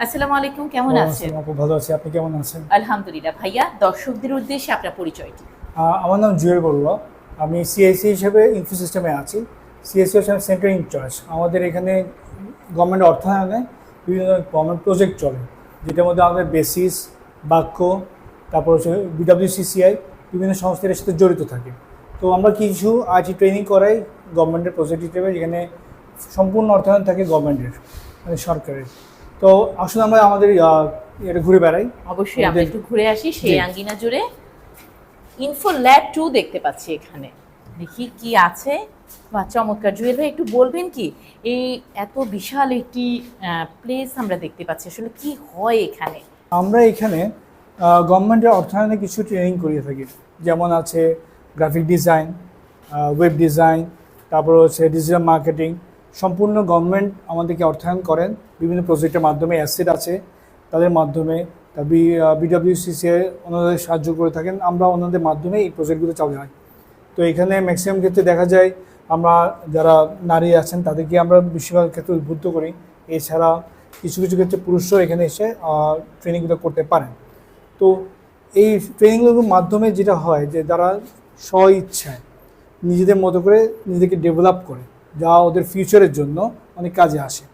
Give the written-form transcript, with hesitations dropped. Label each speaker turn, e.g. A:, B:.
A: আসসালামু আলাইকুম, কেমন আছেন?
B: খুব ভালো আছি। আপনি কেমন আছেন?
A: আলহামদুলিল্লাহ। ভাইয়া, দর্শকদের উদ্দেশ্যে আপনার পরিচয়টি।
B: আমার নাম জুয়েল বড়ুয়া। আমি সিআইসি হিসেবে ইনফোসিস্টেমে আছি। সিএসসি হচ্ছে সেন্ট্রাল ইনচার্জ। আমাদের এখানে গভর্নমেন্ট অর্থায়নে বিভিন্ন গভর্নমেন্ট প্রজেক্ট চলে, যেটার মধ্যে আমাদের বেসিস, বাক্য, তারপর হচ্ছে বিডব্লিউসিসিআই, বিভিন্ন সংস্থার সাথে জড়িত থাকে। তো আমরা কিছু আইটি ট্রেনিং করাই গভর্নমেন্টের প্রজেক্ট হিসেবে, যেখানে সম্পূর্ণ অর্থায়ন থাকে গভর্নমেন্টের, মানে সরকারের। তো আসলে আমরা আমাদের এটা ঘুরে বেড়াই।
A: অবশ্যই আমরা একটু ঘুরে আসি সেই আঙ্গিনা জুড়ে। ইনফো ল্যাব 2 দেখতে পাচ্ছি এখানে। দেখি কি আছে। বা চমৎকার। জুয়েল ভাই, একটু বলবেন কি এই এত বিশাল একটি প্লেস আমরা দেখতে পাচ্ছি, আসলে কি হয় এখানে?
B: আমরা এখানে গভর্নমেন্টের অর্থায়নে কিছু ট্রেনিং করিয়ে থাকি। যেমন আছে গ্রাফিক ডিজাইন, ওয়েব ডিজাইন, তারপর হচ্ছে ডিজিটাল মার্কেটিং। সম্পূর্ণ গভর্নমেন্ট আমাদেরকে অর্থায়ন করেন বিভিন্ন প্রজেক্টের মাধ্যমে। অ্যাসেট আছে তাদের মাধ্যমে, বিডব্লিউসিসিআই ওনাদের সাহায্য করে থাকেন। আমরা ওনাদের মাধ্যমে এই প্রজেক্টগুলো চালু হয়। তো এখানে ম্যাক্সিমাম ক্ষেত্রে দেখা যায় আমরা যারা নারী আছেন তাদেরকে আমরা বেশিরভাগ ক্ষেত্রে উদ্বুদ্ধ করি। এছাড়া কিছু কিছু ক্ষেত্রে পুরুষরাও এখানে এসে ট্রেনিংগুলো করতে পারেন। তো এই ট্রেনিংগুলোর মাধ্যমে যেটা হয় যে তারা স্ব ইচ্ছায় নিজেদের মতো করে নিজেদেরকে ডেভেলপ করে, যা ওদের ফিউচারের জন্য অনেক কাজে আসে।